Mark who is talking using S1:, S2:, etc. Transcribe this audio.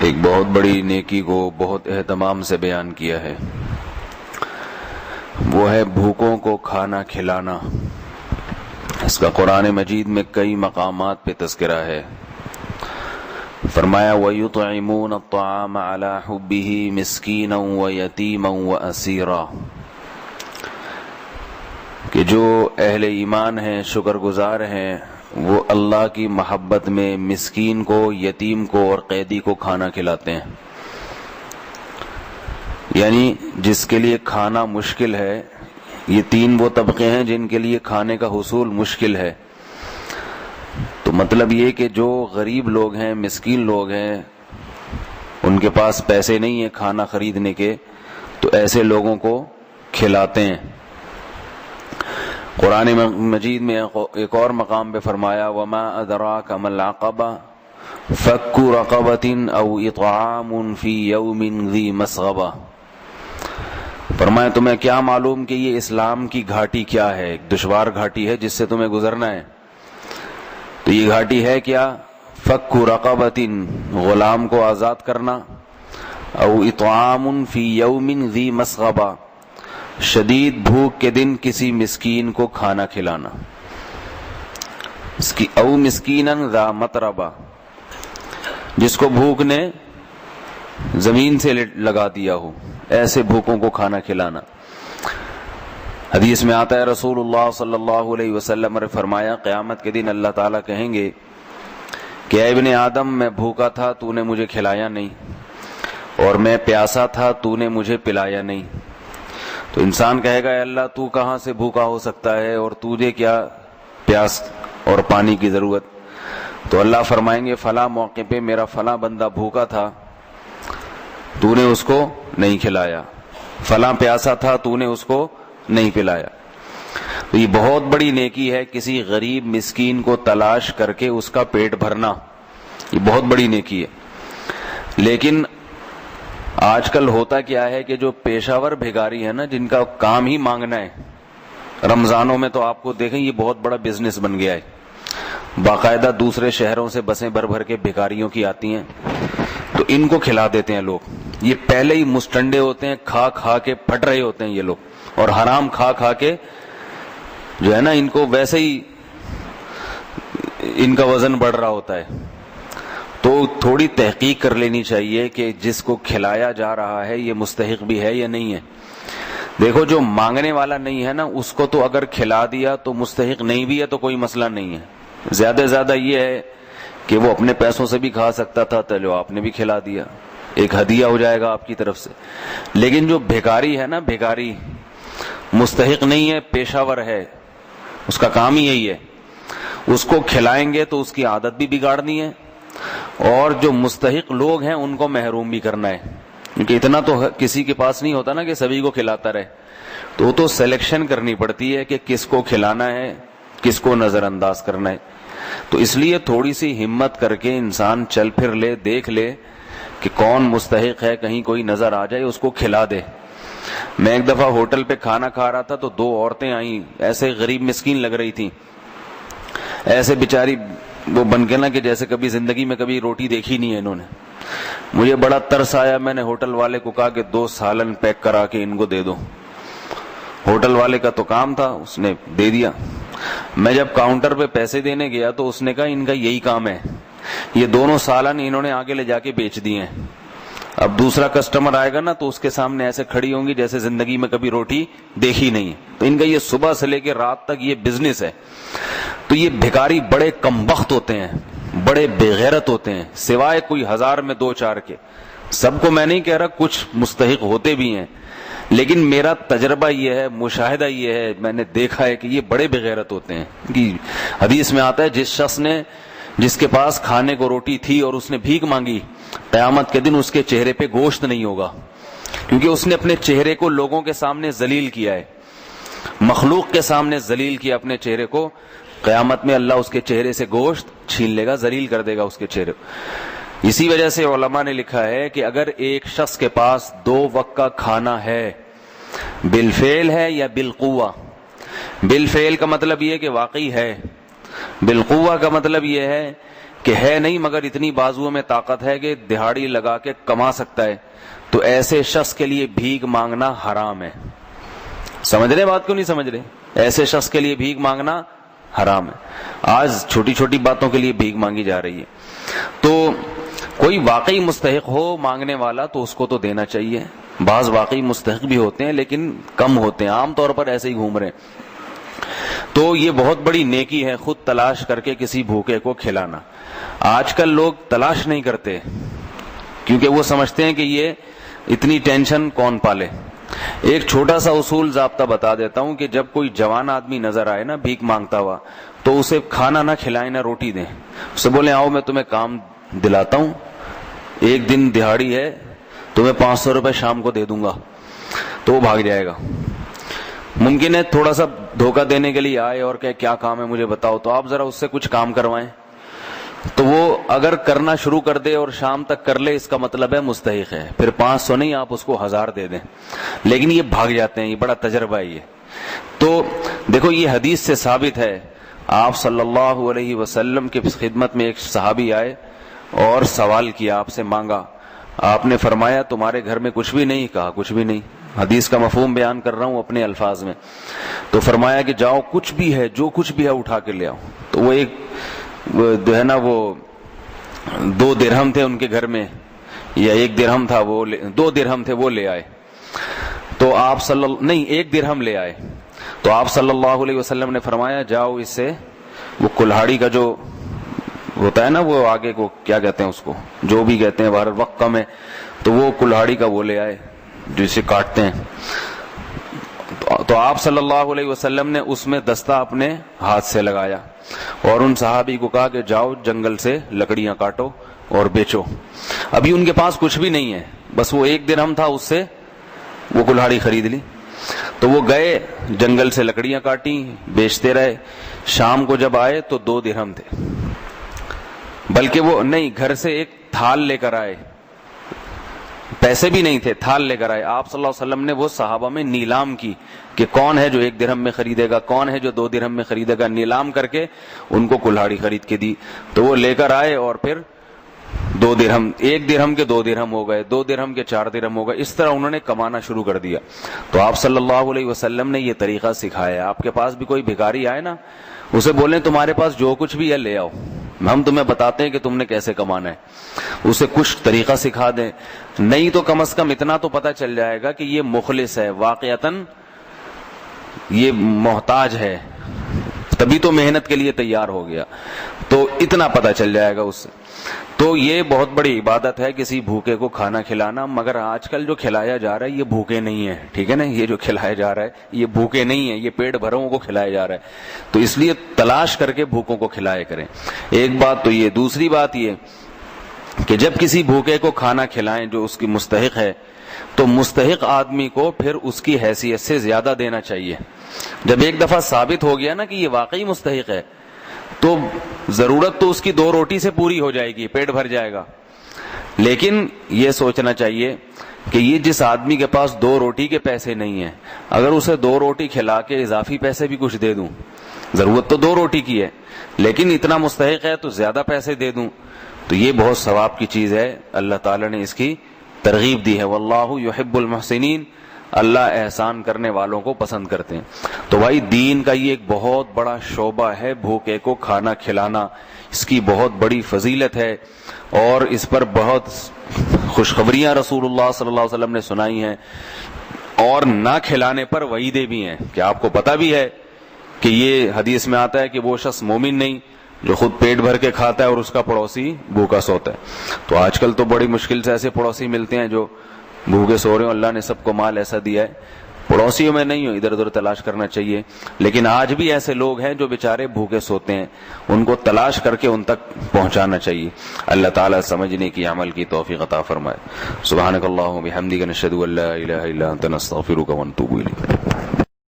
S1: ایک بہت بڑی نیکی کو بہت اہتمام سے بیان کیا ہے، وہ ہے بھوکوں کو کھانا کھلانا۔ اس کا قرآن مجید میں کئی مقامات پہ تذکرہ ہے۔ فرمایا وَيُطْعِمُونَ الطَّعَامَ عَلَى حُبِّهِ مِسْكِينًا وَيَتِيمًا وَأَسِيرًا، کہ جو اہل ایمان ہیں، شکر گزار ہیں، وہ اللہ کی محبت میں مسکین کو، یتیم کو اور قیدی کو کھانا کھلاتے ہیں۔ یعنی جس کے لیے کھانا مشکل ہے، یہ تین وہ طبقے ہیں جن کے لیے کھانے کا حصول مشکل ہے۔ تو مطلب یہ کہ جو غریب لوگ ہیں، مسکین لوگ ہیں، ان کے پاس پیسے نہیں ہیں کھانا خریدنے کے، تو ایسے لوگوں کو کھلاتے ہیں۔ قرآن مجید میں ایک اور مقام پہ فرمایا وَمَا أَدْرَاكَ مَا الْعَقَبَةُ فَكُّ رَقَبَةٍ أَوْ إِطْعَامٌ فِي يَوْمٍ ذِي مَسْغَبَةٍ۔ فرمایا تمہیں کیا معلوم کہ یہ اسلام کی گھاٹی کیا ہے، ایک دشوار گھاٹی ہے جس سے تمہیں گزرنا ہے۔ تو یہ گھاٹی ہے کیا؟ فَكُّ رَقَبَةٍ، غلام کو آزاد کرنا، أَوْ إِطْعَامٌ فِي يَوْمٍ ذِي مَسْغَبَةٍ، شدید بھوک کے دن کسی مسکین کو کھانا کھلانا۔ اس کی او مسکینن ذا متربہ، جس کو بھوک نے زمین سے لگا دیا ہو، ایسے بھوکوں کو کھانا کھلانا۔ حدیث میں آتا ہے رسول اللہ صلی اللہ علیہ وسلم نے فرمایا قیامت کے دن اللہ تعالیٰ کہیں گے کہ اے ابن آدم، میں بھوکا تھا تو نے مجھے کھلایا نہیں، اور میں پیاسا تھا تو نے مجھے پلایا نہیں۔ تو انسان کہے گا اے اللہ تو کہاں سے بھوکا ہو سکتا ہے اور تجھے کیا پیاس اور پانی کی ضرورت؟ تو اللہ فرمائیں گے فلاں موقع پہ میرا فلاں بندہ بھوکا تھا، تو نے اس کو نہیں کھلایا، فلاں پیاسا تھا تو نے اس کو نہیں پلایا۔ تو یہ بہت بڑی نیکی ہے کسی غریب مسکین کو تلاش کر کے اس کا پیٹ بھرنا، یہ بہت بڑی نیکی ہے۔ لیکن آج کل ہوتا کیا ہے کہ جو پیشہ ور بھکاری ہے نا، جن کا کام ہی مانگنا ہے، رمضانوں میں تو آپ کو دیکھیں یہ بہت بڑا بزنس بن گیا ہے، باقاعدہ دوسرے شہروں سے بسیں بھر بھر کے بھکاریوں کی آتی ہیں، تو ان کو کھلا دیتے ہیں لوگ۔ یہ پہلے ہی مستنڈے ہوتے ہیں، کھا کھا کے پھٹ رہے ہوتے ہیں یہ لوگ، اور حرام کھا کھا کے جو ہے نا ان کو ویسے ہی ان کا وزن بڑھ رہا ہوتا ہے۔ تو تھوڑی تحقیق کر لینی چاہیے کہ جس کو کھلایا جا رہا ہے یہ مستحق بھی ہے یا نہیں ہے۔ دیکھو جو مانگنے والا نہیں ہے نا، اس کو تو اگر کھلا دیا تو مستحق نہیں بھی ہے تو کوئی مسئلہ نہیں ہے۔ زیادہ سے زیادہ یہ ہے کہ وہ اپنے پیسوں سے بھی کھا سکتا تھا، تو آپ نے بھی کھلا دیا، ایک ہدیہ ہو جائے گا آپ کی طرف سے۔ لیکن جو بھکاری ہے نا، بھکاری مستحق نہیں ہے، پیشہ ور ہے، اس کا کام ہی یہی ہے، اس کو کھلائیں گے تو اس کی عادت بھی بگاڑنی ہے، اور جو مستحق لوگ ہیں ان کو محروم بھی کرنا ہے، کیونکہ اتنا تو کسی کے پاس نہیں ہوتا نا کہ سبھی کو کھلاتا رہے، تو سلیکشن کرنی پڑتی ہے کہ کس کو کھلانا ہے، کس کو نظر انداز کرنا ہے۔ تو اس لیے تھوڑی سی ہمت کر کے انسان چل پھر لے، دیکھ لے کہ کون مستحق ہے، کہیں کوئی نظر آ جائے اس کو کھلا دے۔ میں ایک دفعہ ہوٹل پہ کھانا کھا رہا تھا تو دو عورتیں آئیں، ایسے غریب مسکین لگ رہی تھیں، ایسے بیچاری وہ بن کے نا کہ جیسے کبھی زندگی میں کبھی روٹی دیکھی نہیں ہے انہوں نے۔ مجھے بڑا ترس آیا، میں نے ہوٹل والے کو کہا کہ 2 سالن پیک کرا کے ان کو دے دو۔ ہوٹل والے کا تو کام تھا، اس نے دے دیا۔ میں جب کاؤنٹر پہ پیسے دینے گیا تو اس نے کہا ان کا یہی کام ہے، یہ دونوں سالن انہوں نے آگے لے جا کے بیچ دیے ہیں۔ اب دوسرا کسٹمر آئے گا نا تو اس کے سامنے ایسے کھڑی ہوں گی جیسے زندگی میں کبھی روٹی دیکھی نہیں ہے۔ تو ان کا یہ صبح سے لے کے رات تک یہ بزنس ہے۔ تو یہ بھکاری بڑے کمبخت ہوتے ہیں، بڑے بے غیرت ہوتے ہیں، سوائے کوئی 1000 میں 2-4 کے۔ سب کو میں نہیں کہہ رہا، کچھ مستحق ہوتے بھی ہیں، لیکن میرا تجربہ یہ ہے، مشاہدہ یہ ہے، میں نے دیکھا ہے کہ یہ بڑے بے غیرت ہوتے ہیں۔ کہ حدیث میں آتا ہے جس کے پاس کھانے کو روٹی تھی اور اس نے بھیک مانگی، قیامت کے دن اس کے چہرے پہ گوشت نہیں ہوگا، کیونکہ اس نے اپنے چہرے کو لوگوں کے سامنے ذلیل کیا ہے، مخلوق کے سامنے ذلیل کیا اپنے چہرے کو۔ قیامت میں اللہ اس کے چہرے سے گوشت چھین لے گا، ذلیل کر دے گا اس کے چہرے کو۔ اسی وجہ سے علماء نے لکھا ہے کہ اگر ایک شخص کے پاس 2 وقت کا کھانا ہے، بالفعل ہے یا بالقوہ، بالفعل کا مطلب یہ ہے کہ واقعی ہے، بالقوہ کا مطلب یہ ہے کہ ہے نہیں مگر اتنی بازوؤں میں طاقت ہے کہ دہاڑی لگا کے کما سکتا ہے، تو ایسے شخص کے لیے بھیک مانگنا حرام ہے. سمجھ رہے بات کیوں نہیں سمجھ رہے؟ ایسے شخص کے لیے بھیک مانگنا حرام ہے. آج چھوٹی چھوٹی باتوں کے لیے بھیک مانگی جا رہی ہے. تو کوئی واقعی مستحق ہو مانگنے والا تو اس کو تو دینا چاہیے. بعض واقعی مستحق بھی ہوتے ہیں لیکن کم ہوتے ہیں، عام طور پر ایسے ہی گھوم رہے ہیں. تو یہ بہت بڑی نیکی ہے خود تلاش کر کے کسی بھوکے کو کھلانا. آج کل لوگ تلاش نہیں کرتے کیونکہ وہ سمجھتے ہیں کہ یہ اتنی ٹینشن کون پالے. ایک چھوٹا سا اصول ضابطہ بتا دیتا ہوں کہ جب کوئی جوان آدمی نظر آئے نا بھیک مانگتا ہوا تو اسے کھانا نہ کھلائیں نہ روٹی دیں. اسے بولیں آؤ میں تمہیں کام دلاتا ہوں، ایک دن دہاڑی ہے، تمہیں 500 روپے شام کو دے دوں گا. تو وہ بھاگ جائے گا. ممکن ہے تھوڑا سا دھوکہ دینے کے لیے آئے اور کہ کیا کام ہے مجھے بتاؤ، تو آپ ذرا اس سے کچھ کام کروائیں. تو وہ اگر کرنا شروع کر دے اور شام تک کر لے اس کا مطلب ہے مستحق ہے. پھر 500 نہیں، آپ اس کو 1000 دے دیں. لیکن یہ بھاگ جاتے ہیں، یہ بڑا تجربہ ہے یہ. تو دیکھو یہ حدیث سے ثابت ہے. آپ صلی اللہ علیہ وسلم کے خدمت میں ایک صحابی آئے اور سوال کیا، آپ سے مانگا. آپ نے فرمایا تمہارے گھر میں کچھ بھی نہیں؟ کہا کچھ بھی نہیں. حدیث کا مفہوم بیان کر رہا ہوں اپنے الفاظ میں. تو فرمایا کہ جاؤ کچھ بھی ہے، جو کچھ بھی ہے اٹھا کے لے آؤ. تو وہ ایک جو ہے نا وہ 2 درہم تھے ان کے گھر میں، یا 1 درہم تھا، وہ 2 درہم تھے وہ لے آئے. تو آپ نہیں 1 درہم لے آئے. تو آپ صلی اللہ علیہ وسلم نے فرمایا جاؤ اس سے وہ کلہاڑی کا جو ہوتا ہے نا وہ آگے کو کیا کہتے ہیں اس کو، جو بھی کہتے ہیں، بہر وقت کم ہے، تو وہ کلہاڑی کا وہ لے آئے جسے کاٹتے ہیں. تو آپ صلی اللہ علیہ وسلم نے اس میں دستہ اپنے ہاتھ سے لگایا اور ان صحابی کو کہا کہ جاؤ جنگل سے لکڑیاں کاٹو اور بیچو. ابھی ان کے پاس کچھ بھی نہیں ہے، بس وہ 1 درہم تھا، اس سے وہ کلہاڑی خرید لی. تو وہ گئے جنگل سے لکڑیاں کاٹی، بیچتے رہے. شام کو جب آئے تو 2 درہم تھے، بلکہ وہ نہیں، گھر سے ایک تھال لے کر آئے، پیسے بھی نہیں تھے، تھال لے کر آئے. آپ صلی اللہ علیہ وسلم نے وہ صحابہ میں نیلام کی کہ کون ہے جو 1 درہم میں خریدے گا، کون ہے جو 2 درہم میں خریدے گا. نیلام کر کے ان کو کلہاڑی خرید کے دی. تو وہ لے کر آئے اور پھر 2 درہم، 1 درہم کے 2 درہم ہو گئے، 2 درہم کے 4 درہم ہو گئے. اس طرح انہوں نے کمانا شروع کر دیا. تو آپ صلی اللہ علیہ وسلم نے یہ طریقہ سکھایا. آپ کے پاس بھی کوئی بھکاری آئے نا، اسے بولیں تمہارے پاس جو کچھ بھی ہے لے آؤ، ہم تمہیں بتاتے ہیں کہ تم نے کیسے کمانا ہے. اسے کچھ طریقہ سکھا دیں. نہیں تو کم از کم اتنا تو پتہ چل جائے گا کہ یہ مخلص ہے، واقعتاً یہ محتاج ہے، تبھی تو محنت کے لیے تیار ہو گیا. تو اتنا پتہ چل جائے گا اس سے. تو یہ بہت بڑی عبادت ہے کسی بھوکے کو کھانا کھلانا. مگر آج کل جو کھلایا جا رہا ہے یہ بھوکے نہیں ہے، ٹھیک ہے نا، یہ جو کھلایا جا رہا ہے یہ بھوکے نہیں ہے، یہ پیٹ بھروں کو کھلایا جا رہا ہے. تو اس لیے تلاش کر کے بھوکوں کو کھلایا کریں. ایک بات تو یہ. دوسری بات یہ کہ جب کسی بھوکے کو کھانا کھلائیں جو اس کی مستحق ہے تو مستحق آدمی کو پھر اس کی حیثیت سے زیادہ دینا چاہیے. جب ایک دفعہ ثابت ہو گیا نا کہ یہ واقعی مستحق ہے تو ضرورت تو اس کی 2 روٹی سے پوری ہو جائے گی، پیٹ بھر جائے گا. لیکن یہ سوچنا چاہیے کہ یہ جس آدمی کے پاس 2 روٹی کے پیسے نہیں ہیں، اگر اسے 2 روٹی کھلا کے اضافی پیسے بھی کچھ دے دوں، ضرورت تو 2 روٹی کی ہے لیکن اتنا مستحق ہے تو زیادہ پیسے دے دوں، تو یہ بہت ثواب کی چیز ہے. اللہ تعالیٰ نے اس کی ترغیب دی ہے. واللہ یحب المحسنین، اللہ احسان کرنے والوں کو پسند کرتے ہیں. تو بھائی دین کا یہ ایک بہت بڑا شعبہ ہے بھوکے کو کھانا کھلانا. اس کی بہت بڑی فضیلت ہے اور اس پر بہت خوشخبریاں رسول اللہ صلی اللہ علیہ وسلم نے سنائی ہیں، اور نہ کھلانے پر وعیدیں بھی ہیں. کہ آپ کو پتہ بھی ہے کہ یہ حدیث میں آتا ہے کہ وہ شخص مومن نہیں جو خود پیٹ بھر کے کھاتا ہے اور اس کا پڑوسی بھوکا سوتا ہے. تو آج کل تو بڑی مشکل سے ایسے پڑوسی ملتے ہیں جو بھوکے سو رہے ہوں. اللہ نے سب کو مال ایسا دیا ہے، پڑوسیوں میں نہیں ہو، ادھر ادھر تلاش کرنا چاہیے. لیکن آج بھی ایسے لوگ ہیں جو بیچارے بھوکے سوتے ہیں، ان کو تلاش کر کے ان تک پہنچانا چاہیے. اللہ تعالیٰ سمجھنے کی، عمل کی توفیق عطا فرمائے. سبحانک اللہم و بحمدک، نشہد ان لا الہ الا انت، نستغفرک ونتوب الیک.